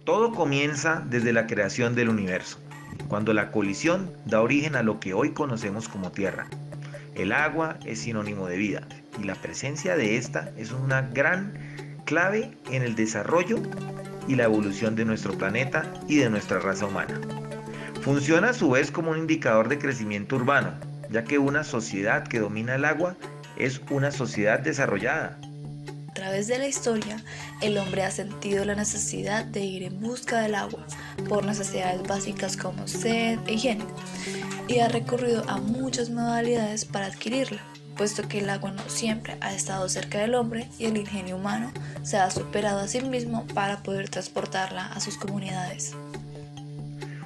Todo comienza desde la creación del universo, cuando la colisión da origen a lo que hoy conocemos como Tierra. El agua es sinónimo de vida y la presencia de esta es una gran clave en el desarrollo y la evolución de nuestro planeta y de nuestra raza humana. Funciona a su vez como un indicador de crecimiento urbano, ya que una sociedad que domina el agua es una sociedad desarrollada. A través de la historia, el hombre ha sentido la necesidad de ir en busca del agua por necesidades básicas como sed e higiene, y ha recurrido a muchas modalidades para adquirirla, puesto que el agua no siempre ha estado cerca del hombre y el ingenio humano se ha superado a sí mismo para poder transportarla a sus comunidades.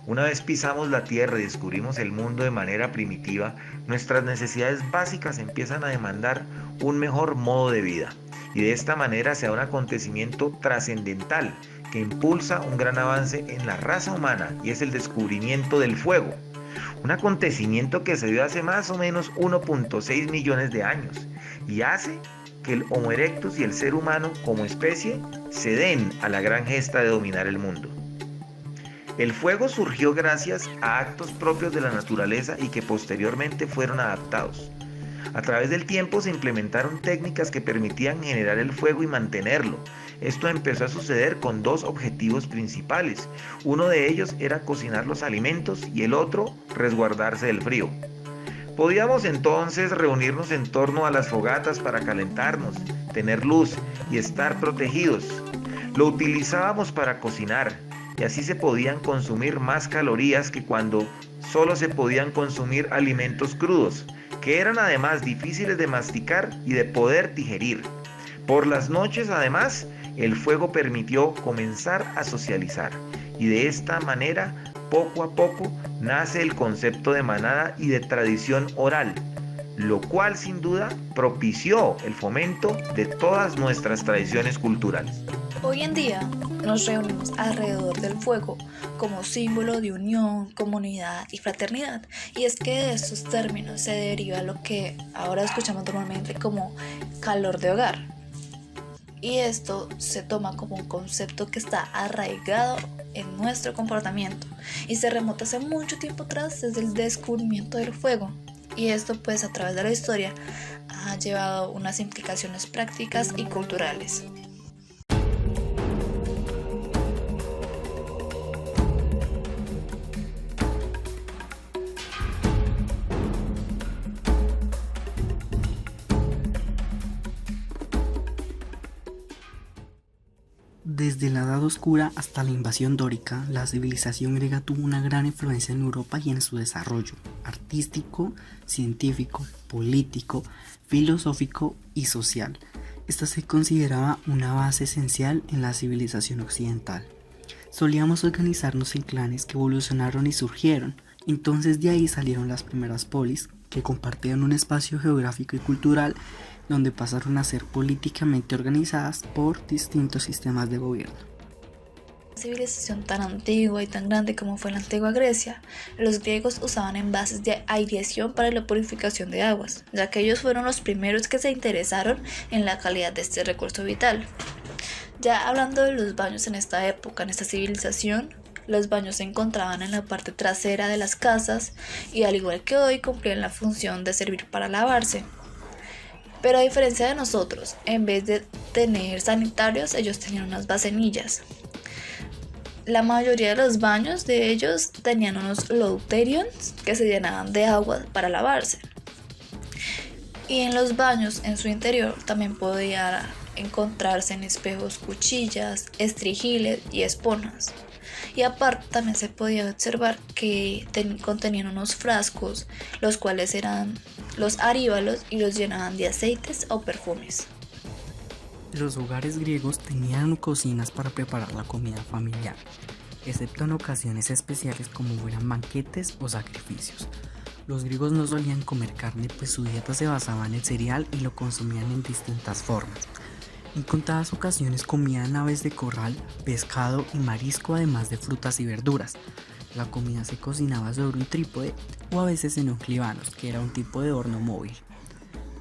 Una vez pisamos la Tierra y descubrimos el mundo de manera primitiva, nuestras necesidades básicas empiezan a demandar un mejor modo de vida. Y de esta manera se da un acontecimiento trascendental que impulsa un gran avance en la raza humana y es el descubrimiento del fuego. Un acontecimiento que se dio hace más o menos 1.6 millones de años y hace que el Homo erectus y el ser humano como especie se den a la gran gesta de dominar el mundo. El fuego surgió gracias a actos propios de la naturaleza y que posteriormente fueron adaptados. A través del tiempo se implementaron técnicas que permitían generar el fuego y mantenerlo. Esto empezó a suceder con dos objetivos principales. Uno de ellos era cocinar los alimentos y el otro, resguardarse del frío. Podíamos entonces reunirnos en torno a las fogatas para calentarnos, tener luz y estar protegidos. Lo utilizábamos para cocinar y así se podían consumir más calorías que cuando solo se podían consumir alimentos crudos, que eran además difíciles de masticar y de poder digerir. Por las noches, además, el fuego permitió comenzar a socializar y de esta manera, poco a poco, nace el concepto de manada y de tradición oral, lo cual sin duda propició el fomento de todas nuestras tradiciones culturales. Hoy en día nos reunimos alrededor del fuego como símbolo de unión, comunidad y fraternidad. Y es que de estos términos se deriva lo que ahora escuchamos normalmente como calor de hogar. Y esto se toma como un concepto que está arraigado en nuestro comportamiento y se remonta hace mucho tiempo atrás desde el descubrimiento del fuego. Y esto pues a través de la historia ha llevado unas implicaciones prácticas y culturales. Desde la Edad Oscura hasta la invasión dórica, la civilización griega tuvo una gran influencia en Europa y en su desarrollo artístico, científico, político, filosófico y social. Esta se consideraba una base esencial en la civilización occidental. Solíamos organizarnos en clanes que evolucionaron y surgieron, entonces de ahí salieron las primeras polis, que compartían un espacio geográfico y cultural donde pasaron a ser políticamente organizadas por distintos sistemas de gobierno. La civilización tan antigua y tan grande como fue la antigua Grecia, los griegos usaban envases de aireación para la purificación de aguas, ya que ellos fueron los primeros que se interesaron en la calidad de este recurso vital. Ya hablando de los baños en esta época, en esta civilización, los baños se encontraban en la parte trasera de las casas y al igual que hoy cumplían la función de servir para lavarse. Pero a diferencia de nosotros, en vez de tener sanitarios, ellos tenían unas bacenillas. La mayoría de los baños de ellos tenían unos louterions que se llenaban de agua para lavarse. Y en los baños, en su interior, también podía encontrarse en espejos cuchillas, estrigiles y esponjas. Y aparte también se podía observar que contenían unos frascos, los cuales eran los aríbalos y los llenaban de aceites o perfumes. Los hogares griegos tenían cocinas para preparar la comida familiar, excepto en ocasiones especiales como fueran banquetes o sacrificios. Los griegos no solían comer carne, pues su dieta se basaba en el cereal y lo consumían en distintas formas. En contadas ocasiones comían aves de corral, pescado y marisco, además de frutas y verduras. La comida se cocinaba sobre un trípode o a veces en un clibanos, que era un tipo de horno móvil.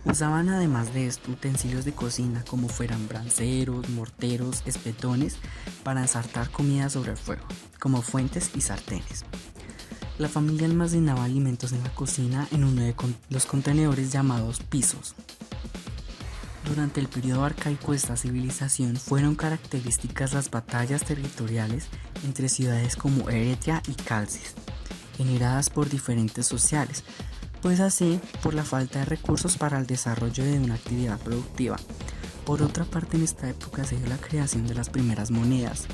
Usaban además de esto utensilios de cocina como fueran branceros, morteros, espetones para ensartar comida sobre el fuego, como fuentes y sartenes. La familia almacenaba alimentos en la cocina en uno de los contenedores llamados pisos. Durante el periodo arcaico de esta civilización fueron características las batallas territoriales entre ciudades como Eretria y Calcis, generadas por diferentes sociales, pues así por la falta de recursos para el desarrollo de una actividad productiva. Por otra parte, en esta época se dio la creación de las primeras monedas.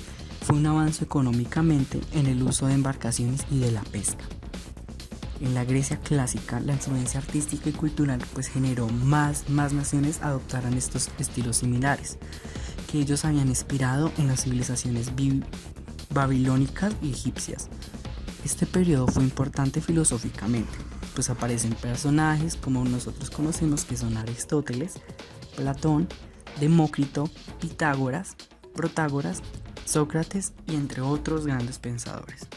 Fue un avance económicamente en el uso de embarcaciones y de la pesca. En la Grecia clásica, la influencia artística y cultural pues generó más naciones adoptaran estos estilos similares, que ellos habían inspirado en las civilizaciones babilónicas y egipcias. Este periodo fue importante filosóficamente, pues aparecen personajes como nosotros conocemos que son Aristóteles, Platón, Demócrito, Pitágoras, Protágoras, Sócrates y entre otros grandes pensadores.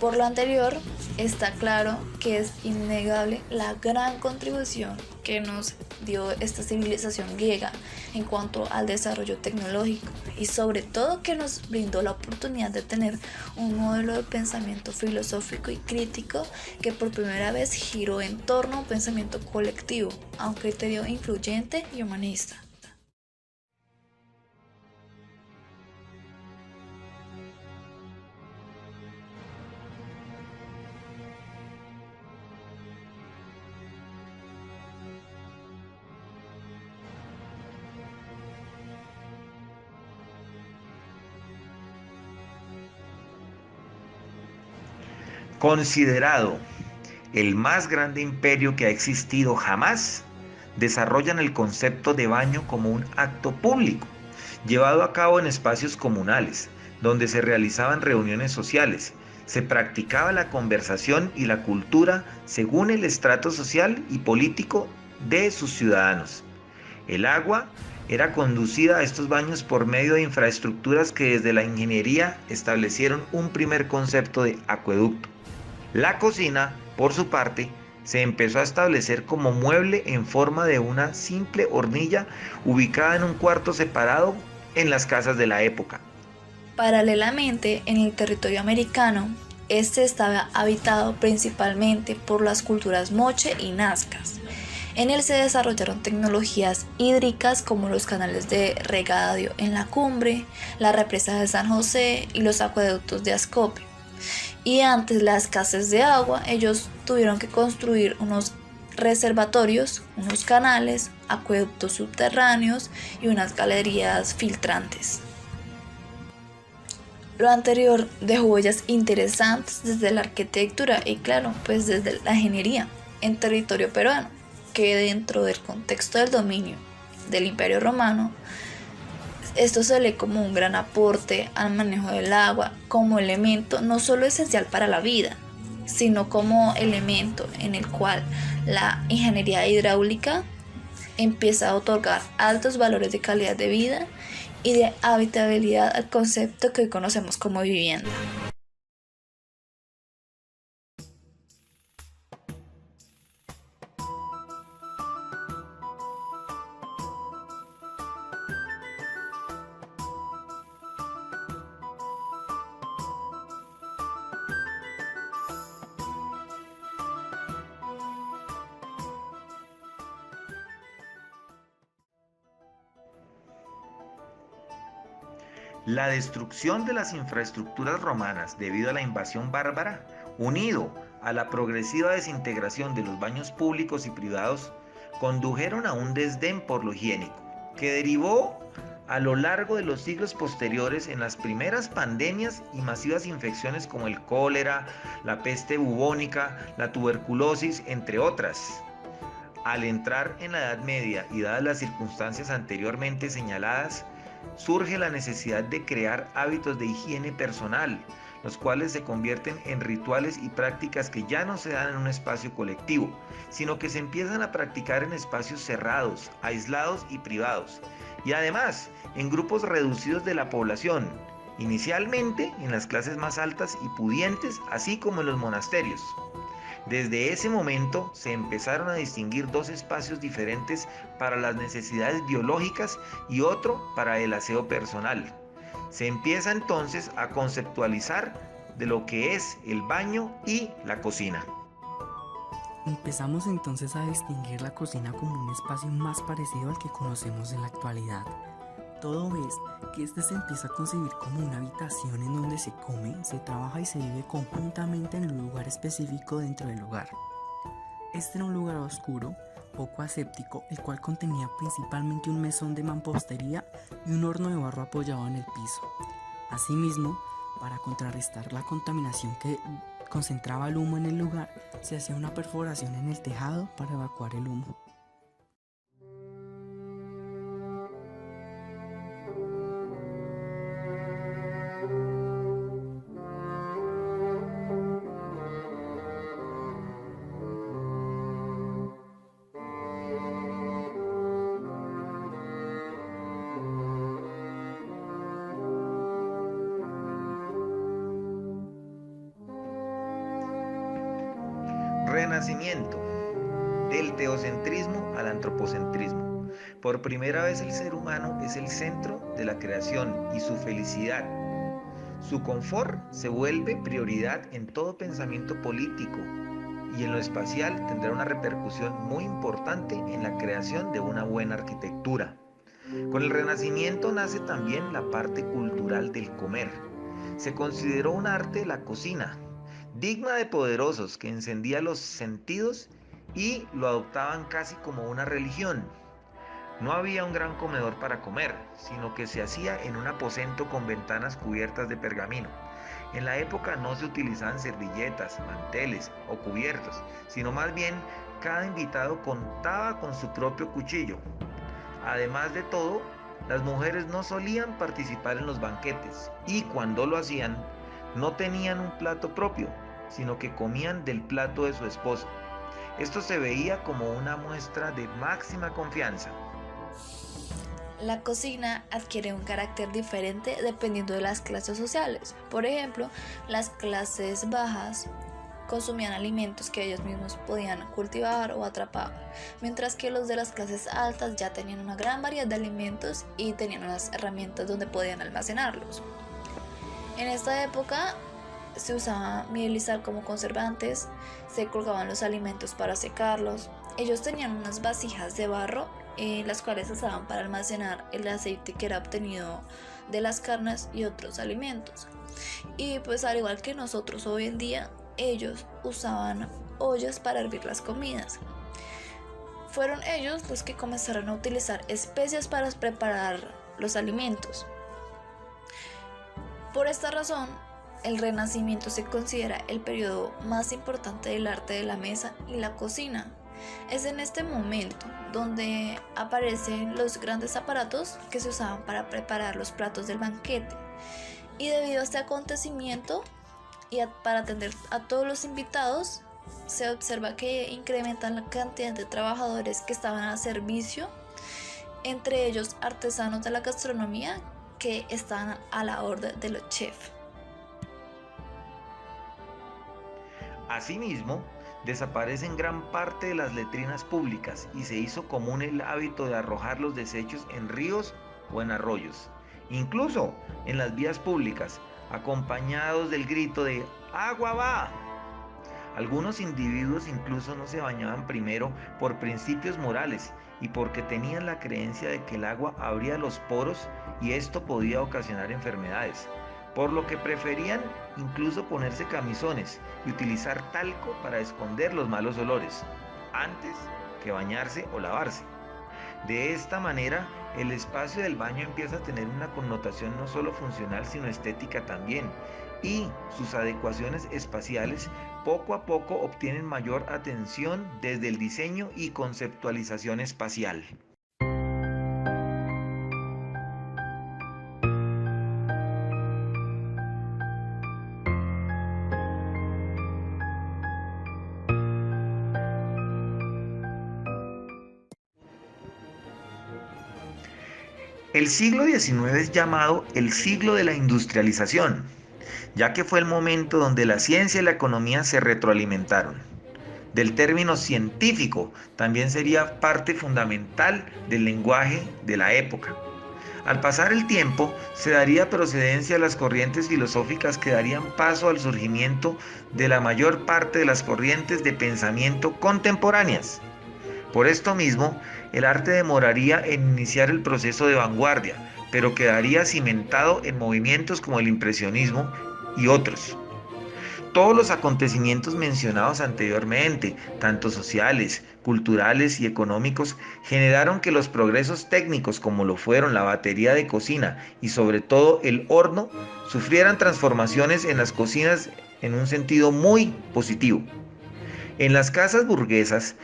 Por lo anterior, está claro que es innegable la gran contribución que nos dio esta civilización griega en cuanto al desarrollo tecnológico y sobre todo que nos brindó la oportunidad de tener un modelo de pensamiento filosófico y crítico que por primera vez giró en torno a un pensamiento colectivo, a un criterio influyente y humanista. Considerado el más grande imperio que ha existido jamás, desarrollan el concepto de baño como un acto público, llevado a cabo en espacios comunales, donde se realizaban reuniones sociales, se practicaba la conversación y la cultura según el estrato social y político de sus ciudadanos. El agua era conducida a estos baños por medio de infraestructuras que desde la ingeniería establecieron un primer concepto de acueducto. La cocina, por su parte, se empezó a establecer como mueble en forma de una simple hornilla ubicada en un cuarto separado en las casas de la época. Paralelamente, en el territorio americano, este estaba habitado principalmente por las culturas moche y nazcas. En él se desarrollaron tecnologías hídricas como los canales de regadío en la cumbre, la represa de San José y los acueductos de Ascope. Y antes la escasez de agua, ellos tuvieron que construir unos reservatorios, unos canales, acueductos subterráneos y unas galerías filtrantes. Lo anterior dejó huellas interesantes desde la arquitectura y claro, pues desde la ingeniería en territorio peruano, que dentro del contexto del dominio del Imperio Romano, esto se lee como un gran aporte al manejo del agua como elemento no solo esencial para la vida, sino como elemento en el cual la ingeniería hidráulica empieza a otorgar altos valores de calidad de vida y de habitabilidad al concepto que hoy conocemos como vivienda. La destrucción de las infraestructuras romanas debido a la invasión bárbara, unido a la progresiva desintegración de los baños públicos y privados, condujeron a un desdén por lo higiénico, que derivó a lo largo de los siglos posteriores en las primeras pandemias y masivas infecciones como el cólera, la peste bubónica, la tuberculosis, entre otras. Al entrar en la Edad Media y dadas las circunstancias anteriormente señaladas, surge la necesidad de crear hábitos de higiene personal, los cuales se convierten en rituales y prácticas que ya no se dan en un espacio colectivo, sino que se empiezan a practicar en espacios cerrados, aislados y privados, y además en grupos reducidos de la población, inicialmente en las clases más altas y pudientes, así como en los monasterios. Desde ese momento se empezaron a distinguir dos espacios diferentes para las necesidades biológicas y otro para el aseo personal. Se empieza entonces a conceptualizar de lo que es el baño y la cocina. Empezamos entonces a distinguir la cocina como un espacio más parecido al que conocemos en la actualidad. Todo es que este se empieza a concebir como una habitación en donde se come, se trabaja y se vive conjuntamente en un lugar específico dentro del hogar. Este era un lugar oscuro, poco aséptico, el cual contenía principalmente un mesón de mampostería y un horno de barro apoyado en el piso. Asimismo, para contrarrestar la contaminación que concentraba el humo en el lugar, se hacía una perforación en el tejado para evacuar el humo. Renacimiento. Del teocentrismo al antropocentrismo. Por primera vez el ser humano es el centro de la creación y su felicidad. Su confort se vuelve prioridad en todo pensamiento político y en lo espacial tendrá una repercusión muy importante en la creación de una buena arquitectura. Con el Renacimiento nace también la parte cultural del comer. Se consideró un arte la cocina, digna de poderosos que encendía los sentidos y lo adoptaban casi como una religión. No había un gran comedor para comer, sino que se hacía en un aposento con ventanas cubiertas de pergamino. En la época no se utilizaban servilletas, manteles o cubiertos, sino más bien cada invitado contaba con su propio cuchillo. Además de todo, las mujeres no solían participar en los banquetes y cuando lo hacían, no tenían un plato propio, sino que comían del plato de su esposo. Esto se veía como una muestra de máxima confianza. La cocina adquiere un carácter diferente dependiendo de las clases sociales. Por ejemplo, las clases bajas consumían alimentos que ellos mismos podían cultivar o atrapar, mientras que los de las clases altas ya tenían una gran variedad de alimentos y tenían unas herramientas donde podían almacenarlos. En esta época se usaba miel y sal como conservantes, se colgaban los alimentos para secarlos. Ellos tenían unas vasijas de barro, las cuales se usaban para almacenar el aceite que era obtenido de las carnes y otros alimentos. Y pues al igual que nosotros hoy en día, ellos usaban ollas para hervir las comidas. Fueron ellos los que comenzaron a utilizar especias para preparar los alimentos. Por esta razón, el Renacimiento se considera el periodo más importante del arte de la mesa y la cocina. Es en este momento donde aparecen los grandes aparatos que se usaban para preparar los platos del banquete. Y debido a este acontecimiento y para atender a todos los invitados, se observa que incrementan la cantidad de trabajadores que estaban al servicio, entre ellos artesanos de la gastronomía que estaban a la orden de los chefs. Asimismo, desaparecen gran parte de las letrinas públicas y se hizo común el hábito de arrojar los desechos en ríos o en arroyos, incluso en las vías públicas, acompañados del grito de ¡agua va! Algunos individuos incluso no se bañaban primero por principios morales y porque tenían la creencia de que el agua abría los poros y esto podía ocasionar enfermedades, por lo que preferían incluso ponerse camisones y utilizar talco para esconder los malos olores, antes que bañarse o lavarse. De esta manera, el espacio del baño empieza a tener una connotación no solo funcional sino estética también, y sus adecuaciones espaciales poco a poco obtienen mayor atención desde el diseño y conceptualización espacial. El siglo XIX es llamado el siglo de la industrialización, ya que fue el momento donde la ciencia y la economía se retroalimentaron. Del término científico también sería parte fundamental del lenguaje de la época. Al pasar el tiempo, se daría procedencia a las corrientes filosóficas que darían paso al surgimiento de la mayor parte de las corrientes de pensamiento contemporáneas. Por esto mismo, el arte demoraría en iniciar el proceso de vanguardia, pero quedaría cimentado en movimientos como el impresionismo y otros. Todos los acontecimientos mencionados anteriormente, tanto sociales, culturales y económicos, generaron que los progresos técnicos como lo fueron la batería de cocina y sobre todo el horno, sufrieran transformaciones en las cocinas en un sentido muy positivo. En las casas burguesas,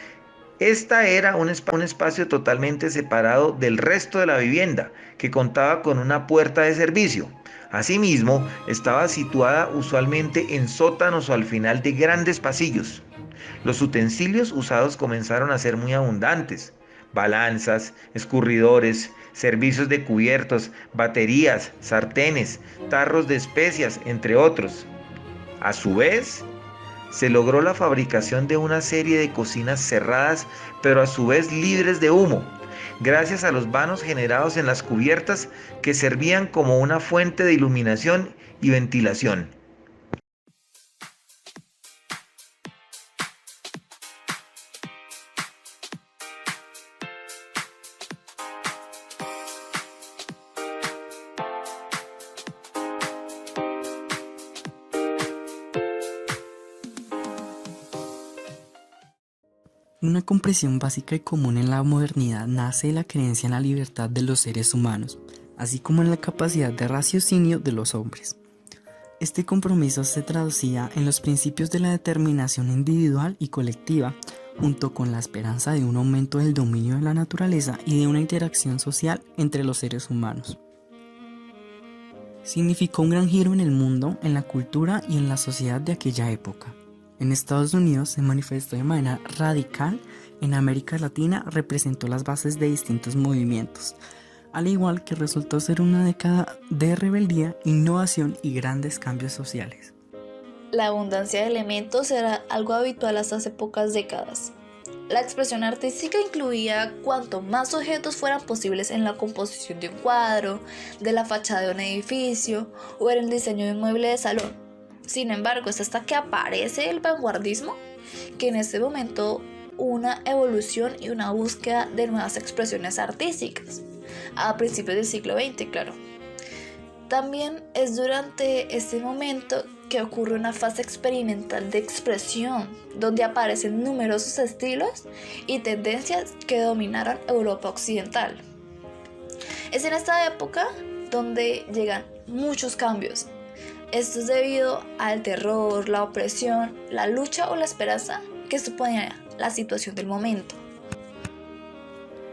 esta era un espacio totalmente separado del resto de la vivienda, que contaba con una puerta de servicio. Asimismo, estaba situada usualmente en sótanos o al final de grandes pasillos. Los utensilios usados comenzaron a ser muy abundantes: balanzas, escurridores, servicios de cubiertos, baterías, sartenes, tarros de especias, entre otros. A su vez, se logró la fabricación de una serie de cocinas cerradas, pero a su vez libres de humo, gracias a los vanos generados en las cubiertas que servían como una fuente de iluminación y ventilación. Una comprensión básica y común en la modernidad nace de la creencia en la libertad de los seres humanos, así como en la capacidad de raciocinio de los hombres. Este compromiso se traducía en los principios de la determinación individual y colectiva, junto con la esperanza de un aumento del dominio de la naturaleza y de una interacción social entre los seres humanos. Significó un gran giro en el mundo, en la cultura y en la sociedad de aquella época. En Estados Unidos se manifestó de manera radical, en América Latina representó las bases de distintos movimientos, al igual que resultó ser una década de rebeldía, innovación y grandes cambios sociales. La abundancia de elementos era algo habitual hasta hace pocas décadas. La expresión artística incluía cuanto más objetos fueran posibles en la composición de un cuadro, de la fachada de un edificio o en el diseño de un mueble de salón. Sin embargo, es hasta que aparece el vanguardismo que en este momento una evolución y una búsqueda de nuevas expresiones artísticas, a principios del siglo XX, claro. También es durante este momento que ocurre una fase experimental de expresión, donde aparecen numerosos estilos y tendencias que dominaron Europa occidental. Es en esta época donde llegan muchos cambios. Esto es debido al terror, la opresión, la lucha o la esperanza que suponía la situación del momento.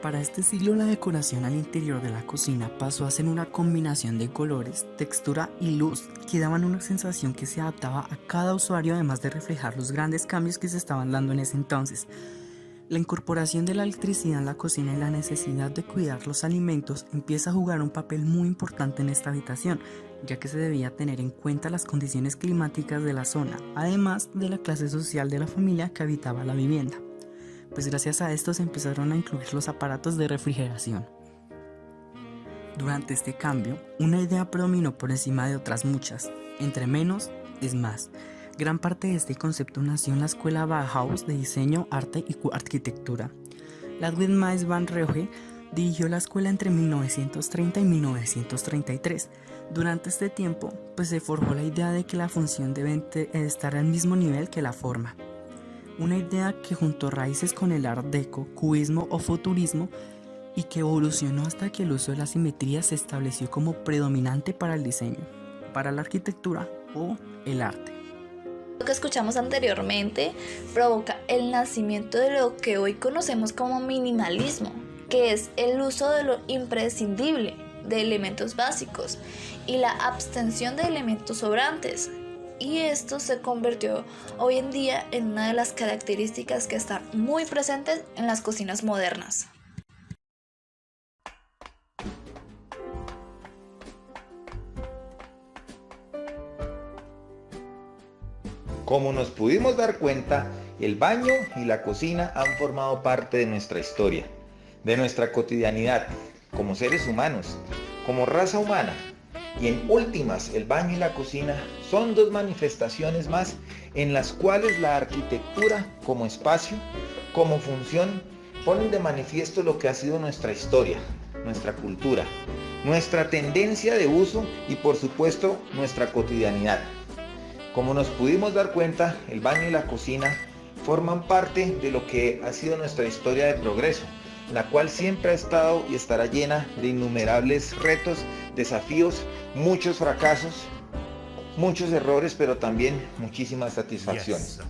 Para este siglo la decoración al interior de la cocina pasó a ser una combinación de colores, textura y luz que daban una sensación que se adaptaba a cada usuario, además de reflejar los grandes cambios que se estaban dando en ese entonces. La incorporación de la electricidad en la cocina y la necesidad de cuidar los alimentos empieza a jugar un papel muy importante en esta habitación, ya que se debía tener en cuenta las condiciones climáticas de la zona, además de la clase social de la familia que habitaba la vivienda. Pues gracias a esto se empezaron a incluir los aparatos de refrigeración. Durante este cambio, una idea predominó por encima de otras muchas: entre menos es más. Gran parte de este concepto nació en la escuela Bauhaus de diseño, arte y arquitectura. Ludwig Mies van Riel dirigió la escuela entre 1930 y 1933. Durante este tiempo, pues se forjó la idea de que la función debe estar al mismo nivel que la forma. Una idea que juntó raíces con el Art Deco, cubismo o futurismo y que evolucionó hasta que el uso de la simetría se estableció como predominante para el diseño, para la arquitectura o el arte. Lo que escuchamos anteriormente provoca el nacimiento de lo que hoy conocemos como minimalismo, que es el uso de lo imprescindible, de elementos básicos y la abstención de elementos sobrantes. Y esto se convirtió hoy en día en una de las características que están muy presentes en las cocinas modernas. Como nos pudimos dar cuenta, el baño y la cocina han formado parte de nuestra historia, de nuestra cotidianidad, como seres humanos, como raza humana. Y en últimas, el baño y la cocina son dos manifestaciones más en las cuales la arquitectura como espacio, como función, ponen de manifiesto lo que ha sido nuestra historia, nuestra cultura, nuestra tendencia de uso y por supuesto nuestra cotidianidad. Como nos pudimos dar cuenta, el baño y la cocina forman parte de lo que ha sido nuestra historia de progreso, la cual siempre ha estado y estará llena de innumerables retos, desafíos, muchos fracasos, muchos errores, pero también muchísimas satisfacciones.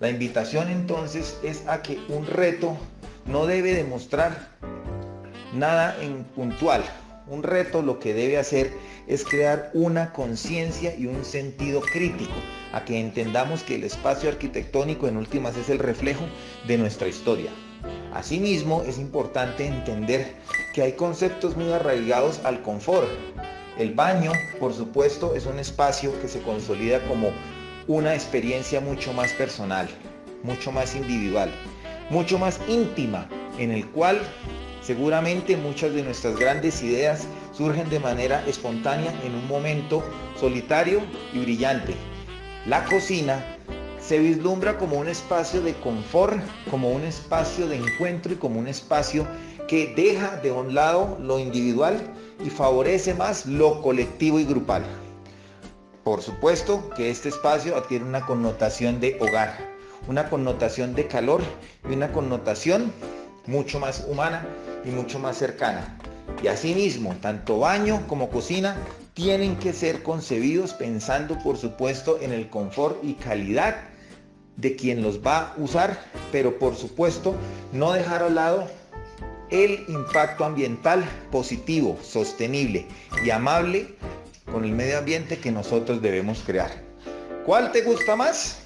La invitación entonces es a que un reto no debe demostrar nada en puntual. Un reto lo que debe hacer es crear una conciencia y un sentido crítico, a que entendamos que el espacio arquitectónico en últimas es el reflejo de nuestra historia. Asimismo, es importante entender que hay conceptos muy arraigados al confort. El baño, por supuesto, es un espacio que se consolida como una experiencia mucho más personal, mucho más individual, mucho más íntima, en el cual seguramente muchas de nuestras grandes ideas surgen de manera espontánea en un momento solitario y brillante. La cocina se vislumbra como un espacio de confort, como un espacio de encuentro y como un espacio que deja de un lado lo individual y favorece más lo colectivo y grupal. Por supuesto que este espacio adquiere una connotación de hogar, una connotación de calor y una connotación mucho más humana y mucho más cercana. Y asimismo, tanto baño como cocina tienen que ser concebidos pensando, por supuesto, en el confort y calidad de quien los va a usar, pero por supuesto no dejar a lado el impacto ambiental positivo, sostenible y amable con el medio ambiente que nosotros debemos crear. ¿Cuál te gusta más?